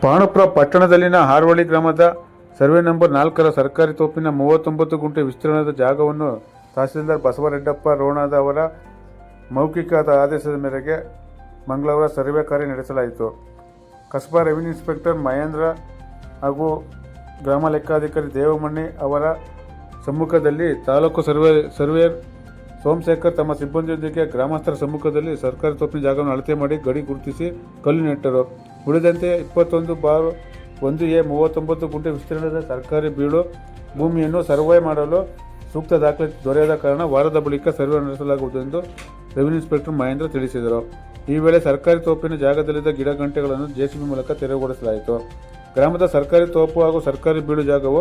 ಪಾಂಡುಪುರ ಪಟ್ಟಣದಲ್ಲಿನ ಹಾರೋಳಿ ಗ್ರಾಮದ survey number 4ರ ಸರ್ಕಾರಿ ತೋಪಿನ 39 ಗುಂಟೆ ವಿಸ್ತೀರ್ಣದ ಜಾಗವನ್ನು ತಹಸೀಲ್ದಾರ್ ಬಸವರೆಡ್ಡಪ್ಪ ರೋಣದ ಅವರ ಮೌಖಿಕ ಆದೇಶದ ಮೇರೆಗೆ ಮಂಗಳವಾರ ಸರ್ವೆ ಕಾರ್ಯ ನಡೆಸಲಾಯಿತು. ಕಸ್ಬಾ ರೆವಿನ್ಯೂ ಇನ್ಸ್ಪೆಕ್ಟರ್ ಮಹೇಂದ್ರ ಹಾಗೂ ಗ್ರಾಮ ಲೆಕ್ಕಾಧಿಕಾರಿ ದೇವಮಣ್ಣಿ ಅವರ ಸಮ್ಮುಖದಲ್ಲಿ ತಾಲೂಕು ಸರ್ವೇಯರ್ ಸೋಮಶೇಖರ್ ತಮ್ಮ ಸಿಬ್ಬಂದಿಯೊಂದಿಗೆ ಗ್ರಾಮಸ್ಥರ ಸಮ್ಮುಖದಲ್ಲಿ ಸರ್ಕಾರಿ ತೋಪಿನ ಜಾಗವನ್ನು ಅಳತೆ ಮಾಡಿ ಗಡಿ ಗುರುತಿಸಿ ಕಲ್ಲು ನೆಟ್ಟರು. ಉಳಿದಂತೆ 21/1A 39 ಗುಂಟೆ ವಿಸ್ತೀರ್ಣದ ಸರ್ಕಾರಿ ಬೀಳು ಭೂಮಿಯನ್ನು ಸರ್ವೆ ಮಾಡಲು ಸೂಕ್ತ ದಾಖಲೆ ದೊರೆಯದ ಕಾರಣ ವಾರದ ಬಳಿಕ ಸರ್ವೆ ನಡೆಸಲಾಗುವುದು ಎಂದು ರೆವಿನ್ಯೂ ಇನ್ಸ್ಪೆಕ್ಟರ್ ಮಹೇಂದ್ರ ತಿಳಿಸಿದರು. ಈ ವೇಳೆ ಸರ್ಕಾರಿ ತೋಪಿನ ಜಾಗದಲ್ಲಿದ್ದ ಗಿಡಗಂಟೆಗಳನ್ನು ಜೆಸಿಬಿ ಮೂಲಕ ತೆರವುಗೊಳಿಸಲಾಯಿತು. ಗ್ರಾಮದ ಸರ್ಕಾರಿ ತೋಪು ಹಾಗೂ ಸರ್ಕಾರಿ ಬೀಳು ಜಾಗವು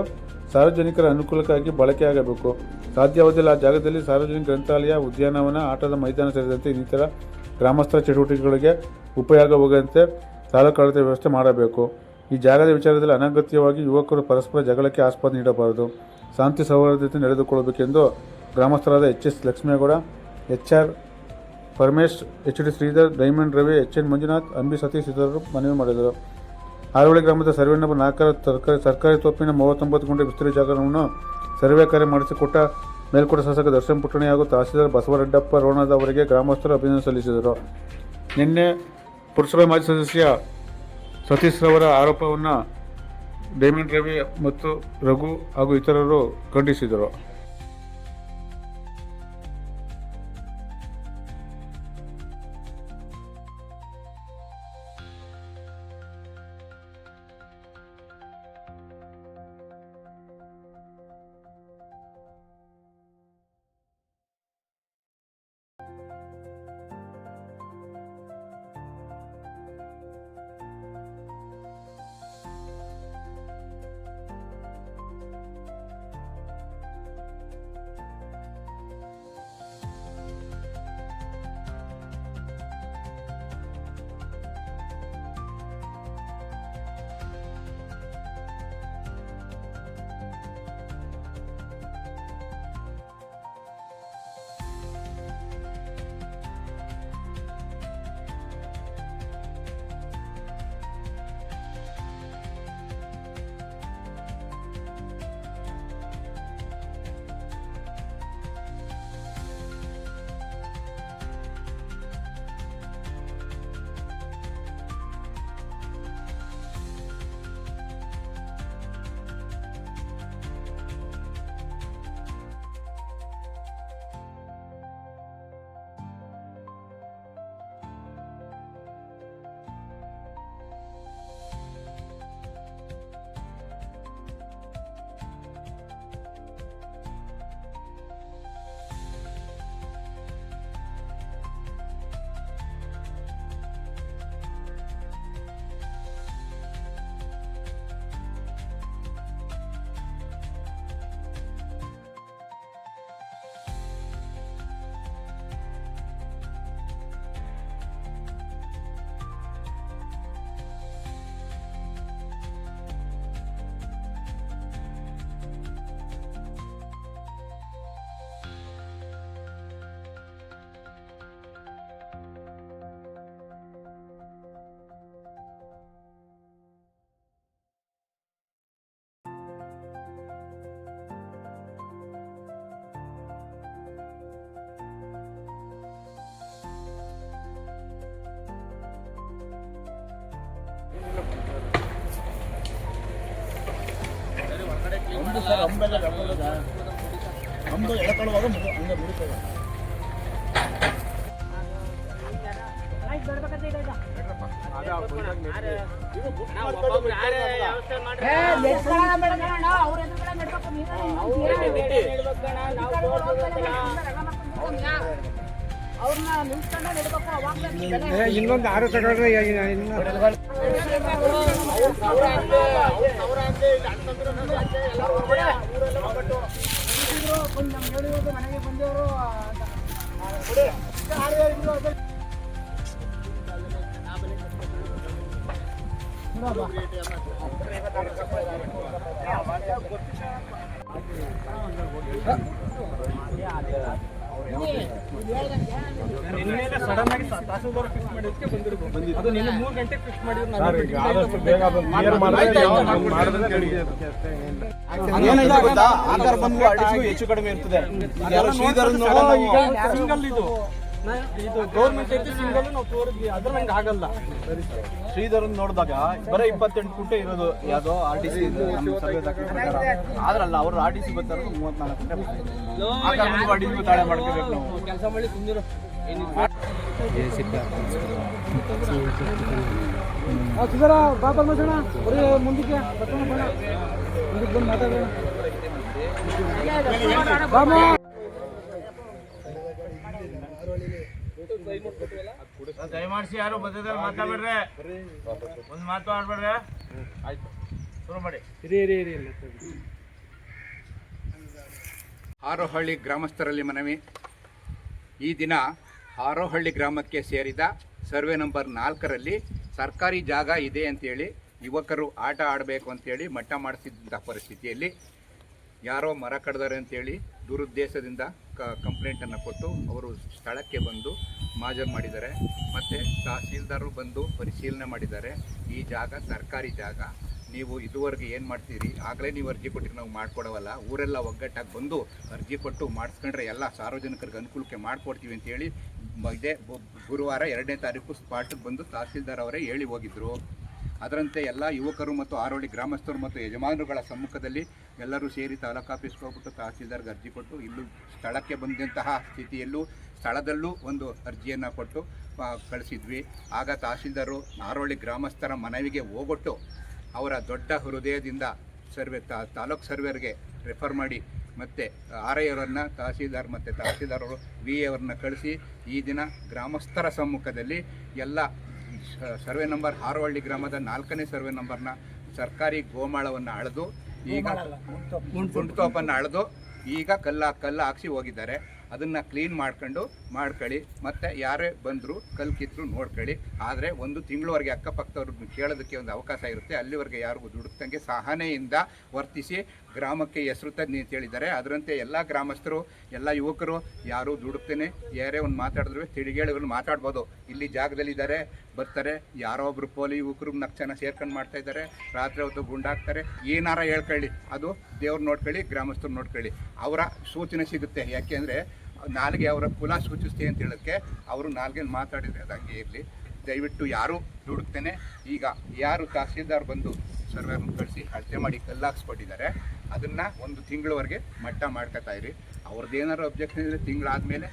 ಸಾರ್ವಜನಿಕರ ಅನುಕೂಲಕ್ಕಾಗಿ ಬಳಕೆಯಾಗಬೇಕು. ಸಾಧ್ಯವಾದಲ್ಲಿ ಆ ಜಾಗದಲ್ಲಿ ಸಾರ್ವಜನಿಕ ಗ್ರಂಥಾಲಯ, ಉದ್ಯಾನವನ, ಆಟದ ಮೈದಾನ ಸೇರಿದಂತೆ ಇನ್ನಿತರ ಗ್ರಾಮಸ್ಥರ ಚಟುವಟಿಕೆಗಳಿಗೆ ಉಪಯೋಗವಾಗುವಂತೆ ತಾಲೂಕಾಡಳಿತ ವ್ಯವಸ್ಥೆ ಮಾಡಬೇಕು. ಈ ಜಾಗದ ವಿಚಾರದಲ್ಲಿ ಅನಗತ್ಯವಾಗಿ ಯುವಕರು ಪರಸ್ಪರ ಜಗಳಕ್ಕೆ ಆಸ್ಪದ ನೀಡಬಾರದು. ಶಾಂತಿ ಸೌಹಾರ್ದತೆ ನಡೆದುಕೊಳ್ಳಬೇಕೆಂದು ಗ್ರಾಮಸ್ಥರಾದ HS Lakshmegowda, HR Paramesh, HD Shridhar, diamond Ravi, HN Manjunath, Ambi Satish ಇತರರು ಮನವಿ ಮಾಡಿದರು. ಹಾರೋಳಿ ಗ್ರಾಮದ ಸರ್ವೆ ನಂಬರ್ 4ರ ಸರ್ಕಾರಿ ತೋಪಿನ 39 ಗುಂಟೆ ವಿಸ್ತೀರ್ಣ ಜಾಗವನ್ನು ಸರ್ವೆ ಕಾರ್ಯ ಮಾಡಿಸಿಕೊಟ್ಟ ಮೇಲ್ಕೋಟೆ ಶಾಸಕ ದರ್ಶನ್ ಪುಟ್ಟಣಿ ಹಾಗೂ ತಹಸೀಲ್ದಾರ್ ಬಸವರೆಡ್ಡಪ್ಪ ರೋಣದ ಅವರಿಗೆ ಗ್ರಾಮಸ್ಥರು ಅಭಿನಂದನೆ ಸಲ್ಲಿಸಿದರು. ನಿನ್ನೆ ಪುರಸಭೆ ಮಾಜಿ ಸದಸ್ಯ ಸತೀಶ್ ರವರ ಆರೋಪವನ್ನು ಡೈಮಂಡ್ ರವಿ ಮತ್ತು ರಘು ಹಾಗೂ ಇತರರು ಖಂಡಿಸಿದರು. ಸರ್ ಅಂಬೆಲ್ಲ ಅಂಬು ಎಳ್ಕೊಳ್ಳುವಾಗ ಹಂಗೆ ಮುಡಿತೇವೆ. ಇನ್ನೊಂದು 6 ತಗೊಂಡ್ರೆ ಮನೆಗೆ ಬಂದವರು ಸಡನ್ ಆಗಿ ತಹಸೀಲ್ದಾರ್ ಫಿಕ್ಸ್ ಮಾಡಿದಕ್ಕೆ ಬಂದಿರ್ಬೋದು. ಅದು ನಿನ್ನೆ 3 ಗಂಟೆಗೆ ಫಿಕ್ಸ್ ಮಾಡಿದ್ರು. ಆದಷ್ಟು ಬೇಗ ಅದನ್ನ ಕ್ಲಿಯರ್ ಮಾಡಿದ್ರೆ ಏನಾಯ್ತು ಗೊತ್ತಾ, ಆಧಾರ್ ಬಂದು ಆರ್ಟಿಸ್ಗೂ ಹೆಚ್ಚು ಕಡಿಮೆ ಇರ್ತದೆ. ಯಾರೋ ಶ್ರೀಧರ್ ಸಿಂಗಲ್ ಇದು ಗೌರ್ಮೆಂಟ್ ಐತಿ ಸಿಂಗಲ್ ನಾವು ತೋರಿದ್ವಿ, ಅದ್ರ ನಂಗೆ ಆಗಲ್ಲ. ಶ್ರೀಧರ್ ನೋಡಿದಾಗ ಬರೀ 28 ಕುಂಟೆ ಇರೋದು ಯಾವ್ದೋ ಆರ್ಟಿಸಿ ಆದ್ರಲ್ಲ ಅವ್ರು ಆರ್ಟಿಸಿ ಬರ್ತಾರೆ 34 ಕುಂಟೆ ಆರ್ಟಿಸಿ ತಾಳೆ ಮಾಡ್ಕೋಬೇಕು ನಾವು. ಕೆಲಸ ಮಾಡಿ ಸುಂದರ ಬಾಬಾ ಮಸಣ ಬರೀ ಮುಂದಕ್ಕೆ ಮುಂದಕ್ಕೆ ಬಂದು ಮಾತಾಡೋಣ. ದಯಮಾಡಿಸಿ ಯಾರು ಬದ್ದದಲ್ಲಿ ಮಾತಾಡ್ಬೇಡ್ರೆ, ಒಂದು ಮಾತು ಆಡ್ಬೇಡ್ರೆ. ಆಯ್ತು, ಶುರು ಮಾಡಿ. ಹಾರೋಹಳ್ಳಿ ಗ್ರಾಮಸ್ಥರಲ್ಲಿ ಮನವಿ. ಈ ದಿನ ಹಾರೋಹಳ್ಳಿ ಗ್ರಾಮಕ್ಕೆ ಸೇರಿದ ಸರ್ವೆ ನಂಬರ್ 4ರಲ್ಲಿ ಸರ್ಕಾರಿ ಜಾಗ ಇದೆ ಅಂತೇಳಿ ಯುವಕರು ಆಟ ಆಡಬೇಕು ಅಂತೇಳಿ ಮಟ್ಟ ಮಾಡಿಸಿದ್ದ ಪರಿಸ್ಥಿತಿಯಲ್ಲಿ ಯಾರೋ ಮರ ಕಡ್ದಾರೆ ಅಂತೇಳಿ ದುರುದ್ದೇಶದಿಂದ ಕಂಪ್ಲೇಂಟನ್ನು ಕೊಟ್ಟು ಅವರು ಸ್ಥಳಕ್ಕೆ ಬಂದು ಮಾಜರ್ ಮಾಡಿದ್ದಾರೆ. ಮತ್ತು ತಹಸೀಲ್ದಾರರು ಬಂದು ಪರಿಶೀಲನೆ ಮಾಡಿದ್ದಾರೆ. ಈ ಜಾಗ ಸರ್ಕಾರಿ ಜಾಗ, ನೀವು ಇದುವರೆಗೆ ಏನು ಮಾಡ್ತೀರಿ, ಆಗಲೇ ನೀವು ಅರ್ಜಿ ಕೊಟ್ಟಿರಿ, ನಾವು ಮಾಡಿಕೊಡವಲ್ಲ, ಊರೆಲ್ಲ ಒಗ್ಗಟ್ಟಾಗಿ ಬಂದು ಅರ್ಜಿ ಕೊಟ್ಟು ಮಾಡಿಸ್ಕೊಂಡ್ರೆ ಎಲ್ಲ ಸಾರ್ವಜನಿಕರಿಗೆ ಅನುಕೂಲಕ್ಕೆ ಮಾಡಿಕೊಡ್ತೀವಿ ಅಂತೇಳಿ ಇದೇ ಗುರುವಾರ 2ನೇ ತಾರೀಕು ಸ್ಪಾಟಿಗೆ ಬಂದು ತಹಸೀಲ್ದಾರ್ ಅವರೇ ಹೇಳಿ ಹೋಗಿದ್ದರು. ಅದರಂತೆ ಎಲ್ಲ ಯುವಕರು ಮತ್ತು ಹಾರೋಹಳ್ಳಿ ಗ್ರಾಮಸ್ಥರು ಮತ್ತು ಯಜಮಾನರುಗಳ ಸಮ್ಮುಖದಲ್ಲಿ ಎಲ್ಲರೂ ಸೇರಿ ತಾಲೂಕು ಆಫೀಸ್ಗೆ ಹೋಗ್ಬಿಟ್ಟು ತಹಸೀಲ್ದಾರ್ಗೆ ಅರ್ಜಿ ಕೊಟ್ಟು ಇಲ್ಲೂ ಸ್ಥಳಕ್ಕೆ ಬಂದಂತಹ ಸ್ಥಿತಿಯಲ್ಲೂ ಸ್ಥಳದಲ್ಲೂ ಒಂದು ಅರ್ಜಿಯನ್ನು ಕೊಟ್ಟು ಕಳಿಸಿದ್ವಿ. ಆಗ ತಹಸೀಲ್ದಾರು ಹಾರೋಹಳ್ಳಿ ಗ್ರಾಮಸ್ಥರ ಮನವಿಗೆ ಹೋಗೊಟ್ಟು ಅವರ ದೊಡ್ಡ ಹೃದಯದಿಂದ ತಾಲೂಕು ಸರ್ವೇರ್ಗೆ ರೆಫರ್ ಮಾಡಿ ಮತ್ತು RI ಅವರನ್ನು ತಹಸೀಲ್ದಾರ್ ಮತ್ತು ತಹಸೀಲ್ದಾರರು VA ಅವರನ್ನ ಕಳಿಸಿ ಈ ದಿನ ಗ್ರಾಮಸ್ಥರ ಸಮ್ಮುಖದಲ್ಲಿ ಎಲ್ಲ ಸರ್ವೆ ನಂಬರ್ ಹಾರೋಹಳ್ಳಿ ಗ್ರಾಮದ 4ನೇ ಸರ್ವೆ ನಂಬರ್ನ ಸರ್ಕಾರಿ ಗೋಮಾಳವನ್ನು ಅಳೆದು ಈಗ ಗುಂಡ್ತೋಪನ್ನು ಅಳೆದು ಈಗ ಕಲ್ಲು ಹಾಕ್ಸಿ ಹೋಗಿದ್ದಾರೆ. ಅದನ್ನು ಕ್ಲೀನ್ ಮಾಡ್ಕೊಳ್ಳಿ ಮತ್ತು ಯಾರೇ ಬಂದರೂ ಕಲ್ಲು ಕಿತ್ತರು ನೋಡ್ಕೊಳ್ಳಿ. ಆದರೆ 1 ತಿಂಗಳವರೆಗೆ ಅಕ್ಕಪಕ್ಕದವ್ರು ಕೇಳೋದಕ್ಕೆ ಒಂದು ಅವಕಾಶ ಇರುತ್ತೆ. ಅಲ್ಲಿವರೆಗೆ ಯಾರಿಗೂ ದುಡುಕ್ತಂಗೆ ಸಹನೆಯಿಂದ ವರ್ತಿಸಿ ಗ್ರಾಮಕ್ಕೆ ಹೆಸರು ತನ್ನಿ ಅಂತ ಹೇಳಿದ್ದಾರೆ. ಅದರಂತೆ ಎಲ್ಲ ಗ್ರಾಮಸ್ಥರು ಎಲ್ಲ ಯುವಕರು ಯಾರು ದುಡುಕ್ತೇನೆ ಯಾರೇ ಒಂದು ಮಾತಾಡಿದ್ರು ತಿಳಿಗೇಳಿಗಳು ಮಾತಾಡ್ಬೋದು. ಇಲ್ಲಿ ಜಾಗದಲ್ಲಿದ್ದಾರೆ, ಬರ್ತಾರೆ, ಯಾರೋ ಒಬ್ಬರು ಪೋಲಿ ಯುವಕರು 4 ಜನ ಸೇರ್ಕೊಂಡು ಮಾಡ್ತಾಯಿದ್ದಾರೆ, ರಾತ್ರಿ ಹೊತ್ತು ಗುಂಡಾಕ್ತಾರೆ, ಏನಾರ ಹೇಳ್ಕೊಳ್ಳಿ, ಅದು ದೇವ್ರು ನೋಡ್ಕೊಳ್ಳಿ, ಗ್ರಾಮಸ್ಥರು ನೋಡ್ಕೊಳ್ಳಿ. ಅವರ ಸೂಚನೆ ಸಿಗುತ್ತೆ. ಯಾಕೆಂದರೆ ನಾಲ್ಗೆ ಅವರ ಕುಲ ಸೂಚಿಸ್ತೀವಿ ಅಂತ ಹೇಳೋಕ್ಕೆ ಅವರು ನಾಲ್ಗೆ ಮಾತಾಡಿದರೆ ಅದು ಹಂಗೆ ಇರಲಿ. ದಯವಿಟ್ಟು ಯಾರು ದುಡುಕ್ತೇನೆ ಈಗ ಯಾರು ತಹಸೀಲ್ದಾರ್ ಬಂದು ಸರ್ವೇರ್ನ ಕಳಿಸಿ ಅಳತೆ ಮಾಡಿ ಕಲ್ಲಾಕ್ಸ್ಕೊಟ್ಟಿದ್ದಾರೆ ಅದನ್ನು 1 ತಿಂಗಳವರೆಗೆ ಮಟ್ಟ ಮಾಡ್ಕೊತಾ ಇರಿ. ಅವ್ರದ್ದೇನಾದ್ರು ಅಬ್ಜೆಕ್ಷನ್ ಇದ್ದರೆ ತಿಂಗಳಾದಮೇಲೆ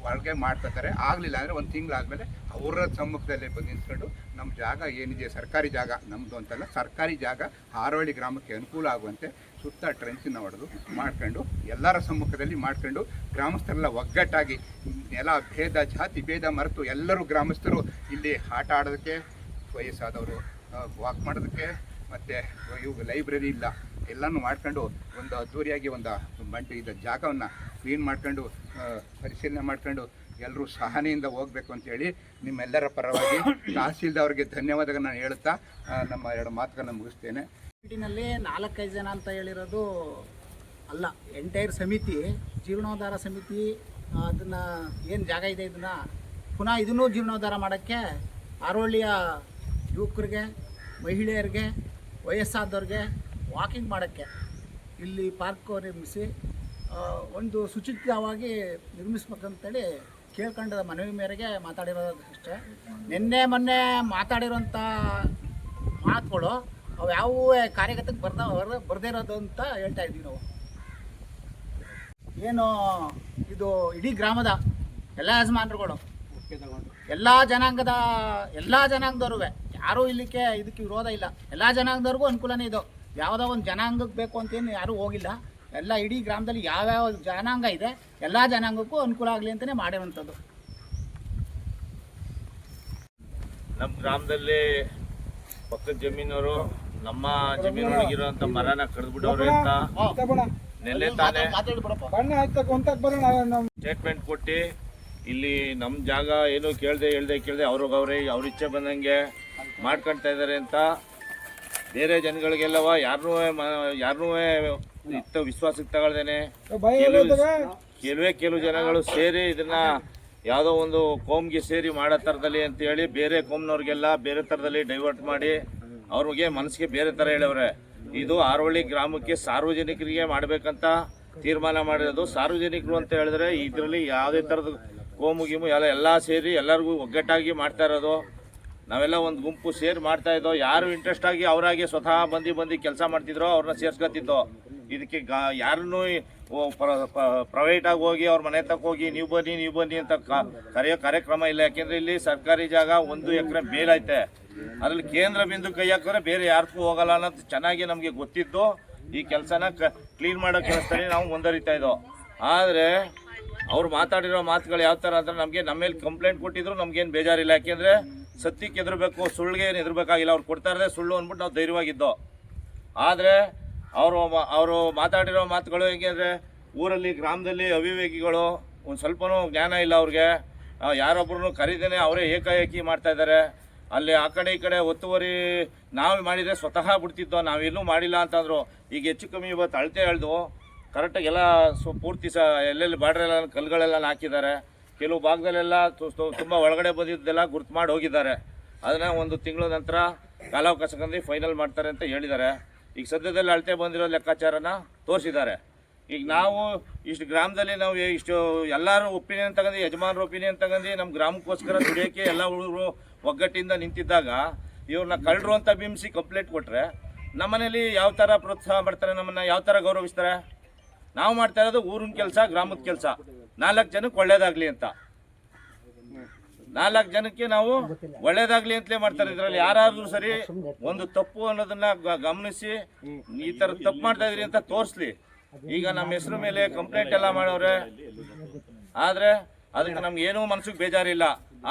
ಒಳಗೆ ಮಾಡ್ಕೊತಾರೆ. ಆಗಲಿಲ್ಲ ಅಂದರೆ 1 ತಿಂಗಳಾದಮೇಲೆ ಅವರ ಸಮ್ಮುಖದಲ್ಲೇ ಬಂದು ನಿಂತ್ಕೊಂಡು ನಮ್ಮ ಜಾಗ ಏನಿದೆ ಸರ್ಕಾರಿ ಜಾಗ, ನಮ್ಮದು ಅಂತಲ್ಲ ಸರ್ಕಾರಿ ಜಾಗ ಹಾರೋಹಳ್ಳಿ ಗ್ರಾಮಕ್ಕೆ ಅನುಕೂಲ ಆಗುವಂತೆ ಸುತ್ತ ಟ್ರೆಂಚನ್ನು ಹೊಡೆದು ಮಾಡ್ಕೊಂಡು ಎಲ್ಲರ ಸಮ್ಮುಖದಲ್ಲಿ ಮಾಡ್ಕೊಂಡು ಗ್ರಾಮಸ್ಥರೆಲ್ಲ ಒಗ್ಗಟ್ಟಾಗಿ ನೆಲ ಭೇದ ಜಾತಿ ಭೇದ ಮರೆತು ಎಲ್ಲರೂ ಗ್ರಾಮಸ್ಥರು ಇಲ್ಲಿ ಆಟ ಆಡೋದಕ್ಕೆ, ವಯಸ್ಸಾದವರು ವಾಕ್ ಮಾಡೋದಕ್ಕೆ, ಮತ್ತು ಇವು ಲೈಬ್ರರಿ ಇಲ್ಲ, ಎಲ್ಲನೂ ಮಾಡ್ಕೊಂಡು ಒಂದು ಅದ್ದೂರಿಯಾಗಿ ಇದು ಜಾಗವನ್ನು ಕ್ಲೀನ್ ಮಾಡ್ಕೊಂಡು ಪರಿಶೀಲನೆ ಮಾಡ್ಕೊಂಡು ಎಲ್ಲರೂ ಸಹನೆಯಿಂದ ಹೋಗಬೇಕು ಅಂತೇಳಿ ನಿಮ್ಮೆಲ್ಲರ ಪರವಾಗಿ ತಹಸೀಲ್ದಾರ್ಗೆ ಧನ್ಯವಾದಗಳನ್ನ ಹೇಳುತ್ತಾ ನಮ್ಮ 2 ಮಾತುಗಳನ್ನ ಮುಗಿಸ್ತೇನೆ. ನಲ್ಲಿ 4-5 ಜನ ಅಂತ ಹೇಳಿರೋದು ಅಲ್ಲ, ಎಂಟೈರ್ ಸಮಿತಿ, ಜೀರ್ಣೋದ್ಧಾರ ಸಮಿತಿ, ಅದನ್ನು ಏನು ಜಾಗ ಇದೆ ಇದನ್ನು ಪುನಃ ಇದನ್ನೂ ಜೀರ್ಣೋದ್ಧಾರ ಮಾಡೋಕ್ಕೆ ಹಾರೋಹಳ್ಳಿಯ ಯುವಕರಿಗೆ, ಮಹಿಳೆಯರಿಗೆ, ವಯಸ್ಸಾದವ್ರಿಗೆ ವಾಕಿಂಗ್ ಮಾಡೋಕ್ಕೆ ಇಲ್ಲಿ ಪಾರ್ಕ್ ನಿರ್ಮಿಸಿ ಒಂದು ಶುಚಿತ್ವವಾಗಿ ನಿರ್ಮಿಸ್ಬೇಕಂತೇಳಿ ಕೇಳ್ಕೊಂಡ ಮನವಿ ಮೇರೆಗೆ ಮಾತಾಡಿರೋದು ಅಷ್ಟೇ. ನಿನ್ನೆ ಮೊನ್ನೆ ಮಾತಾಡಿರೋಂಥ ಮಾತುಗಳು ಅವು ಯಾವುವು ಕಾರ್ಯಗತಕ್ಕೆ ಬರ್ದೇ ಇರೋದು ಅಂತ ಹೇಳ್ತಾ ಇದ್ದೀವಿ ನಾವು. ಏನು ಇದು ಇಡೀ ಗ್ರಾಮದ ಎಲ್ಲ ಯಜಮಾನರುಗಳು, ಎಲ್ಲ ಜನಾಂಗದವ್ರು ಯಾರೂ ಇದಕ್ಕೆ ವಿರೋಧ ಇಲ್ಲ. ಎಲ್ಲ ಜನಾಂಗದವ್ರಿಗೂ ಅನುಕೂಲನೇ ಇದು. ಯಾವುದೋ ಒಂದು ಜನಾಂಗಕ್ಕೆ ಬೇಕು ಅಂತೇನು ಯಾರೂ ಹೋಗಿಲ್ಲ. ಎಲ್ಲ ಇಡೀ ಗ್ರಾಮದಲ್ಲಿ ಯಾವ್ಯಾವ ಜನಾಂಗ ಇದೆ ಎಲ್ಲ ಜನಾಂಗಕ್ಕೂ ಅನುಕೂಲ ಆಗಲಿ ಅಂತಲೇ ಮಾಡಿರುವಂಥದ್ದು. ನಮ್ಮ ಗ್ರಾಮದಲ್ಲಿ ಪಕ್ಕದ ಜಮೀನವರು ನಮ್ಮ ಜಮೀನೊಳಗಿರುವಂಥ ಮರನ ಕಡಿದ್ಬಿಟ್ಟವ್ರೆ ಅಂತ ನೆನ್ನೆ ತಾನೇ ಸ್ಟೇಟ್ಮೆಂಟ್ ಕೊಟ್ಟು ಇಲ್ಲಿ ನಮ್ಮ ಜಾಗ ಏನು ಕೇಳ್ದೆ ಅವ್ರಿಗೆ ಅವ್ರ ಇಚ್ಛೆ ಬಂದಂಗೆ ಮಾಡ್ಕೊಳ್ತಾ ಇದ್ದಾರೆ ಅಂತ ಬೇರೆ ಜನಗಳಿಗೆಲ್ಲವ ಯಾರನ್ನೂ ಇತ್ತ ವಿಶ್ವಾಸಕ್ಕೆ ತಗೊಳ್ದೇನೆ ಕೆಲವು ಜನಗಳು ಸೇರಿ ಇದನ್ನ ಯಾವುದೋ ಒಂದು ಕೋಮ್ಗೆ ಸೇರಿ ಮಾಡೋ ಥರದಲ್ಲಿ ಅಂತೇಳಿ ಬೇರೆ ಕೋಮ್ನವ್ರಿಗೆಲ್ಲ ಬೇರೆ ಥರದಲ್ಲಿ ಡೈವರ್ಟ್ ಮಾಡಿ ಅವ್ರಿಗೆ ಮನಸ್ಸಿಗೆ ಬೇರೆ ಥರ ಹೇಳವ್ರೆ. ಇದು ಹಾರೋಹಳ್ಳಿ ಗ್ರಾಮಕ್ಕೆ ಸಾರ್ವಜನಿಕರಿಗೆ ಮಾಡಬೇಕಂತ ತೀರ್ಮಾನ ಮಾಡಿರೋದು. ಸಾರ್ವಜನಿಕರು ಅಂತ ಹೇಳಿದ್ರೆ ಇದರಲ್ಲಿ ಯಾವುದೇ ಥರದ ಕೋಮು ಗೀಮು ಎಲ್ಲ ಸೇರಿ ಎಲ್ಲರಿಗೂ ಒಗ್ಗಟ್ಟಾಗಿ ಮಾಡ್ತಾ ಇರೋದು. ನಾವೆಲ್ಲ ಒಂದು ಗುಂಪು ಸೇರಿ ಮಾಡ್ತಾ ಇದ್ದೋ. ಯಾರು ಇಂಟ್ರೆಸ್ಟ್ ಆಗಿ ಅವರಾಗಿ ಸ್ವತಃ ಬಂದು ಕೆಲಸ ಮಾಡ್ತಿದ್ರೋ ಅವ್ರನ್ನ ಸೇರ್ಸ್ಕೊತಿದ್ದೋ. ಇದಕ್ಕೆ ಯಾರನ್ನೂ ಪ್ರೈವೇಟಾಗಿ ಹೋಗಿ ಅವ್ರ ಮನೆ ತಕ್ಕ ಹೋಗಿ ನೀವು ಬನ್ನಿ ಅಂತ ಕರೆಯೋ ಕಾರ್ಯಕ್ರಮ ಇಲ್ಲ. ಯಾಕೆಂದರೆ ಇಲ್ಲಿ ಸರ್ಕಾರಿ ಜಾಗ 1 ಎಕರೆ ಮೇಲೈತೆ. ಅದರಲ್ಲಿ ಕೇಂದ್ರ ಬಿಂದು ಕೈ ಹಾಕಿದ್ರೆ ಬೇರೆ ಯಾರಿಗೂ ಹೋಗಲ್ಲ ಅನ್ನೋದು ಚೆನ್ನಾಗಿ ನಮಗೆ ಗೊತ್ತಿದ್ದು ಈ ಕೆಲಸನ ಕ್ಲೀನ್ ಮಾಡೋ ಕೆಲಸದಲ್ಲಿ ನಾವು ಮುಂದುವರಿತಾ ಇದ್ದೋ. ಆದರೆ ಅವ್ರು ಮಾತಾಡಿರೋ ಮಾತುಗಳು ಯಾವ ಥರ ಅಂದರೆ ನಮ್ಮ ಮೇಲೆ ಕಂಪ್ಲೇಂಟ್ ಕೊಟ್ಟಿದ್ರು ನಮಗೇನು ಬೇಜಾರಿಲ್ಲ. ಯಾಕೆಂದರೆ ಸತ್ಯಕ್ಕೆ ಎದುರಬೇಕು, ಸುಳ್ಳಿಗೆ ಏನು ಎದುರಬೇಕಾಗಿಲ್ಲ. ಅವ್ರು ಕೊಡ್ತಾ ಇರೋದೇ ಸುಳ್ಳು ಅಂದ್ಬಿಟ್ಟು ನಾವು ಧೈರ್ಯವಾಗಿದ್ದೋ. ಆದರೆ ಅವರು ಮಾತಾಡಿರೋ ಮಾತುಗಳು ಹೇಗೆ ಅಂದರೆ ಊರಲ್ಲಿ ಗ್ರಾಮದಲ್ಲಿ ಅವಿವೇಕಿಗಳು ಒಂದು ಸ್ವಲ್ಪನೂ ಜ್ಞಾನ ಇಲ್ಲ ಅವ್ರಿಗೆ. ಯಾರೊಬ್ಬರನ್ನು ಕರೀದೇನೆ ಅವರೇ ಏಕಾಏಕಿ ಮಾಡ್ತಾ ಇದ್ದಾರೆ. ಅಲ್ಲಿ ಆ ಕಡೆ ಈ ಕಡೆ ಒತ್ತುವರಿ ನಾವು ಮಾಡಿದರೆ ಸ್ವತಃ ಬಿಡ್ತಿದ್ದೋ, ನಾವೆಲ್ಲೂ ಮಾಡಿಲ್ಲ ಅಂತಂದರು. ಈಗ ಹೆಚ್ಚು ಕಮ್ಮಿ ಇವತ್ತು ಅಳತೆ ಎಳೆದು ಕರೆಕ್ಟಾಗಿ ಎಲ್ಲ ಪೂರ್ತಿ ಎಲ್ಲೆಲ್ಲಿ ಬಾರ್ಡ್ರೆಲ್ಲ ಕಲ್ಲುಗಳೆಲ್ಲ ಹಾಕಿದ್ದಾರೆ. ಕೆಲವು ಭಾಗದಲ್ಲೆಲ್ಲ ತುಂಬ ಒಳಗಡೆ ಬಂದಿದ್ದೆಲ್ಲ ಗುರ್ತು ಮಾಡಿ ಹೋಗಿದ್ದಾರೆ. ಅದನ್ನು 1 ತಿಂಗಳ ನಂತರ ಕಾಲಾವಕಾಶದಲ್ಲಿ ಫೈನಲ್ ಮಾಡ್ತಾರೆ ಅಂತ ಹೇಳಿದ್ದಾರೆ. ಈಗ ಸದ್ಯದಲ್ಲಿ ಅಳತೆ ಬಂದಿರೋ ಲೆಕ್ಕಾಚಾರನ ತೋರಿಸಿದ್ದಾರೆ. ಈಗ ನಾವು ಇಷ್ಟು ಗ್ರಾಮದಲ್ಲಿ ನಾವು ಇಷ್ಟು ಎಲ್ಲರೂ ಒಪಿನಿಯನ್ ತಗೊಂಡು, ಯಜಮಾನರ ಒಪಿನಿಯನ್ ತಗೊಂಡು ನಮ್ಮ ಗ್ರಾಮಕ್ಕೋಸ್ಕರ ದುಡಿಯೋಕ್ಕೆ ಎಲ್ಲ ಹುಡುಗರು ಒಗ್ಗಟ್ಟಿಂದ ನಿಂತಿದ್ದಾಗ ಇವ್ರನ್ನ ಕಳ್ಳರು ಅಂತ ಬಿಂಬಿಸಿ ಕಂಪ್ಲೇಂಟ್ ಕೊಟ್ಟರೆ ನಮ್ಮನೇಲಿ ಯಾವ ಥರ ಪ್ರೋತ್ಸಾಹ ಮಾಡ್ತಾರೆ, ನಮ್ಮನ್ನು ಯಾವ ಥರ ಗೌರವಿಸ್ತಾರೆ? ನಾವು ಮಾಡ್ತಾ ಇರೋದು ಊರಿನ ಕೆಲಸ, ಗ್ರಾಮದ ಕೆಲಸ, 4 ಜನಕ್ಕೆ ಒಳ್ಳೇದಾಗಲಿ ಅಂತ. 4 ಜನಕ್ಕೆ ನಾವು ಒಳ್ಳೇದಾಗ್ಲಿ ಅಂತಲೇ ಮಾಡ್ತಾರೆ. ಇದರಲ್ಲಿ ಯಾರಾದ್ರೂ ಸರಿ ಒಂದು ತಪ್ಪು ಅನ್ನೋದನ್ನ ಗಮನಿಸಿ ಈ ಥರ ತಪ್ಪು ಮಾಡ್ತಾ ಇದ್ರಿ ಅಂತ ತೋರಿಸ್ಲಿ. ಈಗ ನಮ್ಮ ಹೆಸರು ಮೇಲೆ ಕಂಪ್ಲೇಂಟ್ ಎಲ್ಲ ಮಾಡವ್ರೆ. ಆದರೆ ಅದಕ್ಕೆ ನಮ್ಗೆ ಏನೂ ಮನಸ್ಸಿಗೆ ಬೇಜಾರಿಲ್ಲ.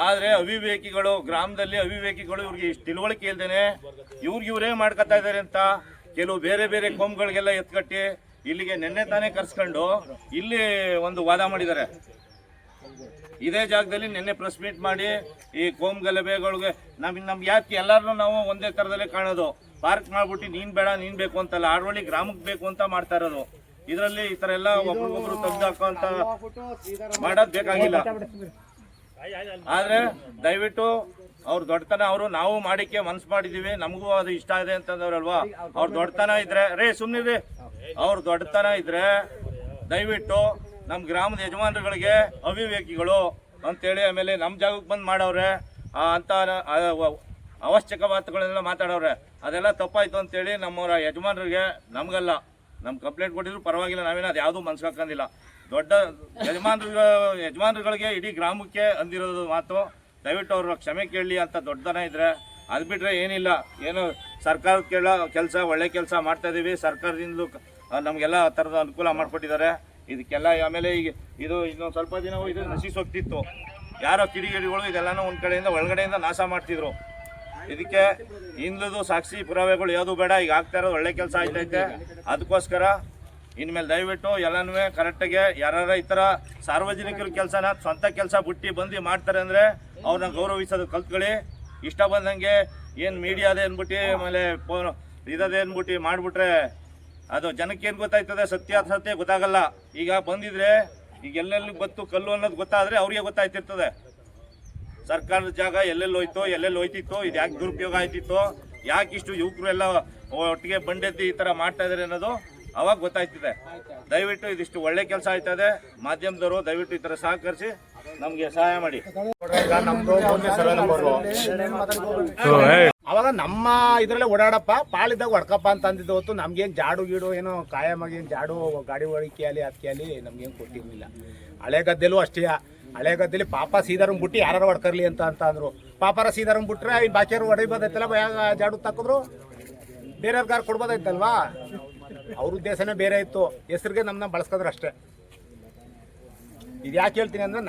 ಆದರೆ ಅವಿವೇಕಿಗಳು, ಗ್ರಾಮದಲ್ಲಿ ಅವಿವೇಕಿಗಳು ಇವ್ರಿಗೆ ಇಷ್ಟು ತಿಳುವಳಿಕೆ ಇಲ್ದೇನೆ ಇವರೇ ಮಾಡ್ಕೊತಾ ಇದ್ದಾರೆ ಅಂತ ಕೆಲವು ಬೇರೆ ಕೋಮ್ಗಳಿಗೆಲ್ಲ ಎತ್ಕಟ್ಟಿ ಇಲ್ಲಿಗೆ ನೆನ್ನೆ ತಾನೇ ಕರ್ಸ್ಕೊಂಡು ಇಲ್ಲಿ ಒಂದು ವಾದ ಮಾಡಿದ್ದಾರೆ. ಇದೇ ಜಾಗದಲ್ಲಿ ನಿನ್ನೆ ಪ್ರೆಸ್ ಮೀಟ್ ಮಾಡಿ ಈ ಕೋಮ್ ಗಲಭೆಗಳಿಗೆ ನಮ್ಗೆ ಯಾಕೆ ಎಲ್ಲರನ್ನೂ ನಾವು ಒಂದೇ ಥರದಲ್ಲೇ ಕಾಣೋದು? ಪಾರ್ಕ್ ಮಾಡ್ಬಿಟ್ಟು ನೀನು ಬೇಡ ನೀನು ಬೇಕು ಅಂತಲ್ಲ, ಹಾರೋಹಳ್ಳಿ ಗ್ರಾಮಕ್ಕೆ ಬೇಕು ಅಂತ ಮಾಡ್ತಾ ಇರೋದು. ಇದರಲ್ಲಿ ಈ ಥರ ಎಲ್ಲ ಒಬ್ರಿಗೊಬ್ರು ತೆಗ್ದು ಹಾಕೋಂತ ಮಾಡೋದು ಬೇಕಾಗಿಲ್ಲ. ಆದರೆ ದಯವಿಟ್ಟು ಅವ್ರ ದೊಡ್ಡತನ ನಾವು ಮಾಡಿಕೆ ಮನ್ಸು ಮಾಡಿದ್ದೀವಿ, ನಮಗೂ ಅದು ಇಷ್ಟ ಇದೆ ಅಂತಂದವ್ರಲ್ವಾ, ಅವ್ರ ದೊಡ್ಡತನ ಇದ್ರೆ ಸುಮ್ಮನಿರಿ. ಅವ್ರ ದೊಡ್ಡತನ ಇದ್ರೆ ದಯವಿಟ್ಟು ನಮ್ಮ ಗ್ರಾಮದ ಯಜಮಾನರುಗಳಿಗೆ ಅವಿವೇಕಿಗಳು ಅಂತೇಳಿ ಆಮೇಲೆ ನಮ್ಮ ಜಾಗಕ್ಕೆ ಬಂದು ಮಾಡವ್ರೆ ಅಂತ ಅವಶ್ಯಕ ಮಾತುಗಳನ್ನೆಲ್ಲ ಮಾತಾಡವ್ರೆ. ಅದೆಲ್ಲ ತಪ್ಪಾಯ್ತು ಅಂತೇಳಿ ನಮ್ಮವರ ಯಜಮಾನರಿಗೆ, ನಮಗಲ್ಲ, ನಮ್ಮ ಕಂಪ್ಲೇಂಟ್ ಕೊಟ್ಟಿದ್ರು ಪರವಾಗಿಲ್ಲ, ನಾವೇನು ಅದು ಯಾವುದೂ ಮನ್ಸು ಹಾಕೊಂಡಿಲ್ಲ. ದೊಡ್ಡ ಯಜಮಾನರುಗಳಿಗೆ ಇಡೀ ಗ್ರಾಮಕ್ಕೆ ಅಂದಿರೋದು ಮಾತು. ದಯವಿಟ್ಟು ಅವ್ರ ಕ್ಷಮೆ ಕೇಳಲಿ ಅಂತ ದೊಡ್ಡತನ ಇದ್ರೆ. ಅದು ಬಿಟ್ಟರೆ ಏನಿಲ್ಲ, ಏನು ಸರ್ಕಾರದ ಕೆಲಸ ಒಳ್ಳೆ ಕೆಲಸ ಮಾಡ್ತಾಯಿದ್ದೀವಿ. ಸರ್ಕಾರದಿಂದಲೂ ನಮಗೆಲ್ಲ ಥರದ ಅನುಕೂಲ ಮಾಡಿಕೊಟ್ಟಿದ್ದಾರೆ. ಇದಕ್ಕೆಲ್ಲ ಆಮೇಲೆ ಈಗ ಇದು ಇನ್ನೊಂದು ಸ್ವಲ್ಪ ದಿನ ಇದು ನಶಿಸೋಗ್ತಿತ್ತು. ಯಾರೋ ಕಿಡಿಗೇಡಿಗಳು ಇದೆಲ್ಲನೂ ಒಂದು ಕಡೆಯಿಂದ ಒಳಗಡೆಯಿಂದ ನಾಶ ಮಾಡ್ತಿದ್ರು. ಇದಕ್ಕೆ ಹಿಂದದು ಸಾಕ್ಷಿ ಪುರಾವೆಗಳು ಯಾವುದು ಬೇಡ. ಈಗ ಆಗ್ತಾ ಇರೋದು ಒಳ್ಳೆ ಕೆಲಸ ಆಯ್ತೈತೆ. ಅದಕ್ಕೋಸ್ಕರ ಇನ್ಮೇಲೆ ದಯವಿಟ್ಟು ಎಲ್ಲನೂ ಕರೆಕ್ಟಾಗಿ ಯಾರು ಈ ಥರ ಸಾರ್ವಜನಿಕರ ಕೆಲಸನ ಸ್ವಂತ ಕೆಲಸ ಬಿಟ್ಟು ಬಂದು ಮಾಡ್ತಾರೆ ಅಂದರೆ ಅವ್ರನ್ನ ಗೌರವಿಸೋದು ಕಲ್ತ್ಕೊಳ್ಳಿ. ಇಷ್ಟ ಬಂದಂಗೆ ಏನು ಮೀಡಿಯಾದೇ ಅಂದ್ಬಿಟ್ಟು ಆಮೇಲೆ ಫೋನ್ ಇದೇ ಅಂದ್ಬಿಟ್ಟು ಮಾಡಿಬಿಟ್ರೆ ಅದು ಜನಕ್ಕೇನು ಗೊತ್ತಾಯ್ತದೆ? ಸತ್ಯ ಗೊತ್ತಾಗಲ್ಲ. ಈಗ ಬಂದಿದ್ರೆ ಈಗ ಎಲ್ಲೆಲ್ಲಿ ಗೊತ್ತು ಕಲ್ಲು ಅನ್ನೋದು ಗೊತ್ತಾದರೆ ಅವ್ರಿಗೆ ಗೊತ್ತಾಯ್ತಿರ್ತದೆ. ಸರ್ಕಾರದ ಜಾಗ ಎಲ್ಲೆಲ್ಲಿ ಹೋಯ್ತಿತ್ತು, ಇದು ಯಾಕೆ ದುರುಪಯೋಗ ಆಯ್ತಿತ್ತು, ಯಾಕೆ ಇಷ್ಟು ಯುವಕರು ಎಲ್ಲ ಒಟ್ಟಿಗೆ ಬಂಡೆದ್ದು ಈ ಥರ ಮಾಡ್ತಾ ಇದ್ದಾರೆ ಅನ್ನೋದು ಅವಾಗ ಗೊತ್ತಾಯ್ತಿದೆ. ದಯವಿಟ್ಟು ಇದಿಷ್ಟು ಒಳ್ಳೆ ಕೆಲಸ ಆಯ್ತದೆ. ಮಾಧ್ಯಮದವರು ದಯವಿಟ್ಟು ಈ ಥರ ಸಹಕರಿಸಿ ನಮಗೆ ಸಹಾಯ ಮಾಡಿ. ಅವಾಗ ನಮ್ಮ ಇದ್ರಲ್ಲೇ ಓಡಾಡಪ್ಪ, ಪಾಳಿದಾಗ ಹೊಡ್ಕಪ್ಪ ಅಂತ ಅಂದಿದ್ದು ಹೊತ್ತು ನಮ್ಗೇನು ಜಾಡು ಗೀಡು ಏನೋ ಕಾಯಮಾಗಿ ಏನು ಜಾಡು ಗಾಡಿ ಒಳಕೆಯಲ್ಲಿ ಅದಕ್ಕೆಯಲ್ಲಿ ನಮ್ಗೇನು ಕೊಟ್ಟಿರಲಿಲ್ಲ. ಹಳೆ ಗದ್ದೆಲೂ ಅಷ್ಟೇ. ಹಳೆ ಗದ್ದೆಲಿ ಪಾಪ ಸೀದಾರಂಗ್ ಬಿಟ್ಟು ಯಾರು ಹೊಡ್ಕರ್ಲಿ ಅಂತ ಅಂದರು. ಪಾಪಾರ ಸೀದಾರಂಗ್ ಬಿಟ್ರೆ ಈ ಬಾಕಿಯವರು ಹೊಡಿಬೋದೈತಲ್ಲ, ಜಾಡು ತಕ್ಕಿದ್ರು ಬೇರೆಯವ್ರಿಗಾರು ಕೊಡ್ಬೋದೈತಲ್ವಾ. ಅವ್ರ ಉದ್ದೇಶನೇ ಬೇರೆ ಇತ್ತು, ಹೆಸ್ರಿಗೆ ನಮ್ಮನ್ನ ಬಳಸ್ಕೊಂಡ್ರು ಅಷ್ಟೇ. ಇದು ಯಾಕೆ ಹೇಳ್ತೀನಿ ಅಂದರೆ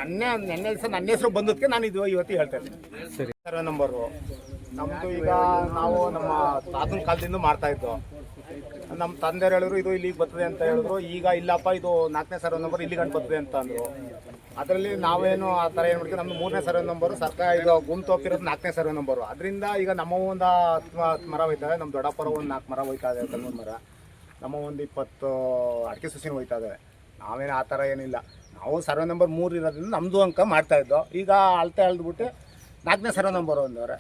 ನೆನ್ನೆ ದಿವಸ ನನ್ನ ಹೆಸರು ಬಂದದಕ್ಕೆ ನಾನು ಇದು ಇವತ್ತು ಹೇಳ್ತಾ ಇದ್ದೀನಿ. ಸರಿ, ಸರ್ವೆ ನಂಬರು ನಮ್ಮದು ಈಗ ನಾವು ನಮ್ಮ ತಾತನ ಕಾಲದಿಂದ ಮಾಡ್ತಾ ಇದ್ದೋ. ನಮ್ಮ ತಂದೆಯರು ಹೇಳಿದ್ರು ಇದು ಇಲ್ಲಿಗೆ ಬರ್ತದೆ ಅಂತ ಹೇಳಿದ್ರು. ಈಗ ಇಲ್ಲಪ್ಪ ಇದು 4ನೇ ಸರ್ವೆ ನಂಬರ್ ಇಲ್ಲಿ ಗಂಟು ಬರ್ತದೆ ಅಂತ ಅಂದರು. ಅದರಲ್ಲಿ ನಾವೇನು ಆ ಥರ ಏನು ಮಾಡ್ತೀವಿ, ನಮ್ಮದು 3ನೇ ಸರ್ವೆ ನಂಬರು, ಸರ್ಕಾರ ಈಗ ಗುಂತು ಹೋಗಿರೋದು 4ನೇ ಸರ್ವೆ ನಂಬರು. ಅದರಿಂದ ಈಗ ನಮ್ಮ ಒಂದು 10 ಮರ ಹೋಯ್ತವೆ, ನಮ್ಮ ದೊಡ್ಡಪ್ಪರ ಒಂದು 4 ಮರ ಹೋಯ್ತಾ ಇದೆ, ಕಲ್ಲೂರು ಮರ. ನಮ್ಮ ಒಂದು 20 ಅಡಿಕೆ ಸಸಿನ ಹೋಯ್ತಾ ಇದ್ದಾವೆ. ನಾವೇನು ಆ ಥರ ಏನಿಲ್ಲ. ನಾವು ಸರ್ವೆ ನಂಬರ್ 3 ಇರೋದ್ರಿಂದ ನಮ್ಮದು ಅಂಕ ಮಾಡ್ತಾಯಿದ್ದೋ. ಈಗ ಅಳತೆ ಅಳ್ದ್ಬಿಟ್ಟು 4ನೇ ಸರ್ವೆ ನಂಬರ್ ಒಂದವ್ರೆ.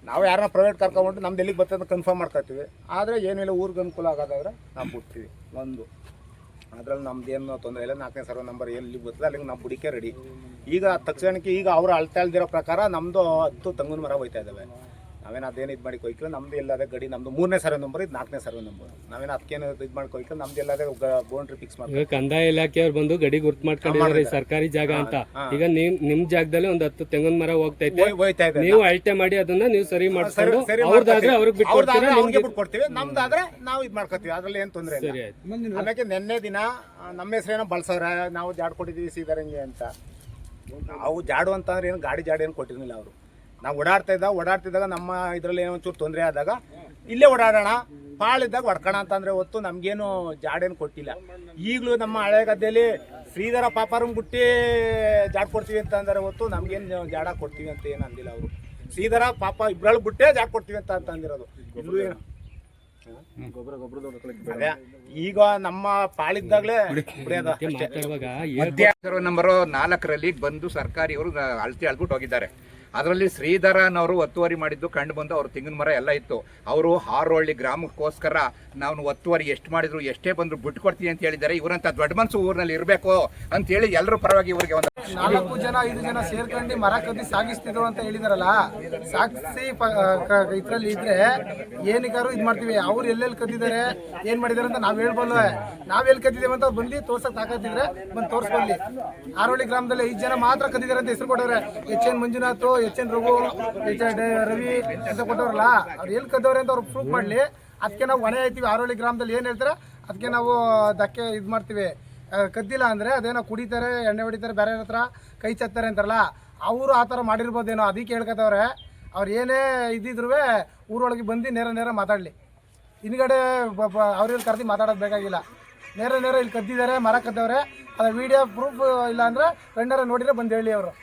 ನಾವು ಯಾರನ್ನ ಪ್ರೈವೇಟ್ ಕರ್ಕೊಂಡ್ಬಿಟ್ಟು ನಮ್ದು ಎಲ್ಲಿಗೆ ಬರ್ತದೆ ಕನ್ಫರ್ಮ್ ಮಾಡ್ಕೊತೀವಿ. ಆದರೆ ಏನಿಲ್ಲ ಊರಿಗೆ ಅನುಕೂಲ ಆಗೋದಾದ್ರೆ ನಾವು ಬಿಡ್ತೀವಿ. ಒಂದು ಅದರಲ್ಲಿ ನಮ್ದೇನು ತೊಂದರೆ ಇಲ್ಲ. 4ನೇ ಸರ್ವೆ ನಂಬರ್ ಎಲ್ಲಿ ಬರ್ತದೆ ಅಲ್ಲಿಗೆ ನಾವು ಬಿಡಿಕೆ ರೆಡಿ. ಈಗ ತಕ್ಷಣಕ್ಕೆ ಈಗ ಅವರು ಅಳ್ತಾ ಅಳ್ದಿರೋ ಪ್ರಕಾರ ನಮ್ಮದು 10 ತೆಂಗಿನ ಮರ ಹೋಯ್ತಾ ಇದ್ದಾವೆ. ನಾವೇನು ಅದೇನು ಇದು ಮಾಡಿ ಕೊಯ್ಕಿಲ್ಲ. ನಮ್ಮದು ಎಲ್ಲದೇ ಗಡಿ ನಮ್ಮದು 3ನೇ ಸರ್ವೆ ನಂಬರ್, ಇದು 4ನೇ ಸರ್ವೆ ನಂಬರ್. ನಾವೇನು ಅದಕ್ಕೇನು ಇದು ಮಾಡಿ ಕೊಯ್ಕಿಲ್ಲ. ನಮ್ದು ಎಲ್ಲದೇ ಬೌಂಡ್ರಿ ಫಿಕ್ಸ್ ಮಾಡಿ ಕಂದಾಯ ಇಲಾಖೆಯವ್ರು ಬಂದು ಗಡಿ ಗುರ್ತು ಮಾಡ್ಕೊಂಡಿದ್ದಾರೆ ಸರ್ಕಾರಿ ಜಾಗ ಅಂತ. ಈಗ ನಿಮ್ ಜಾಗದಲ್ಲಿ ಒಂದು 10 ತೆಂಗಿನ ಮರ ಹೋಗ್ತಾ ಇದೆ. ನೀವು ಅಳತೆ ಮಾಡಿ ಅದನ್ನ ನೀವು ಸರಿ ಮಾಡಿಸ್ಕೊಂಡು ಅವ್ರದ್ದಾದ್ರೆ ಅವ್ರಿಗೆ ಬಿಟ್ಕೊಡ್ತೀವಿ. ನಮ್ದಾದ್ರೆ ನಾವು ಇದು ಮಾಡ್ಕೊತೀವಿ. ಅದ್ರಲ್ಲಿ ಏನು ತೊಂದರೆ ಇಲ್ಲ. ಆಮೇಲೆ ನಿನ್ನೆ ದಿನ ನಮ್ಮ ಹೆಸರೇನೋ ಬಳಸೋರೆ, ನಾವು ಜಾಡ್ ಕೊಟ್ಟಿದ್ದೀವಿ ಸೀದಾರಂಗೆ ಅಂತ. ನಾವು ಜಾಡು ಅಂತಂದ್ರೆ ಏನು ಗಾಡಿ ಜಾಡು ಏನು ಕೊಟ್ಟಿರಲಿಲ್ಲ ಅವರು. ನಾವು ಓಡಾಡ್ತಿದ್ದಾಗ ನಮ್ಮ ಇದರಲ್ಲಿ ಏನೋ ಒಂಚೂರು ತೊಂದರೆ ಆದಾಗ ಇಲ್ಲೇ ಓಡಾಡೋಣ, ಪಾಳಿದ್ದಾಗ ಹೊಡ್ಕೋಣ ಅಂತಂದರೆ ಹೊತ್ತು ನಮಗೇನು ಜಾಡೇನು ಕೊಟ್ಟಿಲ್ಲ. ಈಗಲೂ ನಮ್ಮ ಹಳೆ ಗದ್ದೆಯಲ್ಲಿ ಶ್ರೀಧರ ಪಾಪಾರಂಗ್ ಬಿಟ್ಟು ಜಾಡ್ ಕೊಡ್ತೀವಿ ಅಂತ ಅಂದರೆ ಹೊತ್ತು ನಮಗೇನು ಜಾಡ ಕೊಡ್ತೀವಿ ಅಂತ ಏನು ಅಂದಿಲ್ಲ ಅವರು. ಶ್ರೀಧರ ಪಾಪ ಇಬ್ಬರಲ್ಲಿ ಬಿಟ್ಟೇ ಜಾಡ್ ಕೊಡ್ತೀವಿ ಅಂತ ಅಂದಿರೋದು. ಇಲ್ಲೂ ಏನು ಅದೇ ಈಗ ನಮ್ಮ ಪಾಳಿದ್ದಾಗಲೇ ಸರ್ವೆ ನಂಬರ್ 4ರಲ್ಲಿ ಬಂದು ಸರ್ಕಾರಿಯವರು ಅಳತೆ ಅಳ್ಬಿಟ್ಟು ಹೋಗಿದ್ದಾರೆ. ಅದರಲ್ಲಿ ಶ್ರೀಧರನವರು ಒತ್ತುವರಿ ಮಾಡಿದ್ದು ಕಂಡು ಬಂದು ಅವ್ರ ತೆಂಗಿನ ಮರ ಎಲ್ಲ ಇತ್ತು. ಅವರು ಹಾರೋಹಳ್ಳಿ ಗ್ರಾಮಕ್ಕೋಸ್ಕರ ನಾವು ಒತ್ತುವರಿ ಎಷ್ಟು ಮಾಡಿದ್ರು ಎಷ್ಟೇ ಬಂದ್ರು ಬಿಟ್ಟು ಕೊಡ್ತೀವಿ ಅಂತ ಹೇಳಿದ್ದಾರೆ. ಇವರಂತ ದೊಡ್ಡ ಮನಸ್ಸು ಊರಿನಲ್ಲಿ ಇರಬೇಕು ಅಂತ ಹೇಳಿ ಎಲ್ಲರೂ ಪರವಾಗಿ ಇವರಿಗೆ ಒಂದು 4 ಜನ 5 ಜನ ಸೇರ್ಕೊಂಡು ಮರ ಕದ್ದಿ ಸಾಗಿಸ್ತಿದ್ರು ಅಂತ ಹೇಳಿದಾರಲ್ಲ. ಸಾಗಿಸಿ ಇದ್ರಲ್ಲಿ ಇದ್ರೆ ಏನಿಗಾರು ಇದು ಮಾಡ್ತೀವಿ. ಅವ್ರು ಎಲ್ಲೆಲ್ಲಿ ಕದ್ದಿದ್ದಾರೆ ಏನ್ ಮಾಡಿದಾರೆ ಅಂತ ನಾವ್ ಹೇಳ್ಬಲ್ವ. ನಾವೆಲ್ಲಿ ಕದ್ದಿದ್ದೇವೆ ಅಂತ ಅವ್ರು ಬಂದು ತೋರ್ಸಕ್ ತಾಕತ್ತಿದ್ರೆ ಬಂದು ತೋರ್ಸ್ಬಲ್ಲಿ. ಹಾರೋಹಳ್ಳಿ ಗ್ರಾಮದಲ್ಲಿ 5 ಜನ ಮಾತ್ರ ಕದ್ದಿದ್ದಾರೆ ಅಂತ ಹೆಸರು ಕೊಟ್ಟವ್ರೆ. HN ಮಂಜುನಾಥ್, HN ರಘು, ರವಿ ಅಂತ ಕೊಟ್ಟವ್ರಲ್ಲ. ಅವ್ರು ಎಲ್ಲಿ ಕದ್ದವ್ರೆ ಅಂತ ಅವ್ರು ಪ್ರೂಫ್ ಮಾಡ್ಲಿ. ಅದಕ್ಕೆ ನಾವು ಹೊಣೆ ಆಯ್ತೀವಿ. ಹಾರೋಹಳ್ಳಿ ಗ್ರಾಮದಲ್ಲಿ ಏನ್ ಹೇಳ್ತಾರೆ ಅದಕ್ಕೆ ನಾವು ಧಕ್ಕೆ ಇದು ಮಾಡ್ತೀವಿ. ಕದ್ದಿಲ್ಲ ಅಂದರೆ ಅದೇನೋ ಕುಡಿತಾರೆ, ಎಣ್ಣೆ ಹೊಡಿತಾರೆ, ಬೇರೆ ಹತ್ರ ಕೈ ಚತ್ತಾರೆ ಅಂತಾರಲ್ಲ, ಅವರು ಆ ಥರ ಮಾಡಿರ್ಬೋದೇನೋ. ಅದಕ್ಕೆ ಹೇಳ್ಕೊತವ್ರೆ. ಅವ್ರು ಏನೇ ಇದ್ದಿದ್ರು ಊರೊಳಗೆ ಬಂದು ನೇರ ಮಾತಾಡಲಿ. ಹಿಂದ್ಗಡೆ ಅವ್ರಲ್ಲಿ ಕರೆದು ಮಾತಾಡೋದು ಬೇಕಾಗಿಲ್ಲ. ನೇರ ಇಲ್ಲಿ ಕದ್ದಿದ್ದಾರೆ, ಮರ ಕದ್ದವ್ರೆ, ಅದು ವಿಡಿಯೋ ಪ್ರೂಫ್ ಇಲ್ಲ ಅಂದರೆ ಕಣ್ಣಾರ ನೋಡಿದ್ರೆ ಬಂದು ಹೇಳಿ ಅವರು.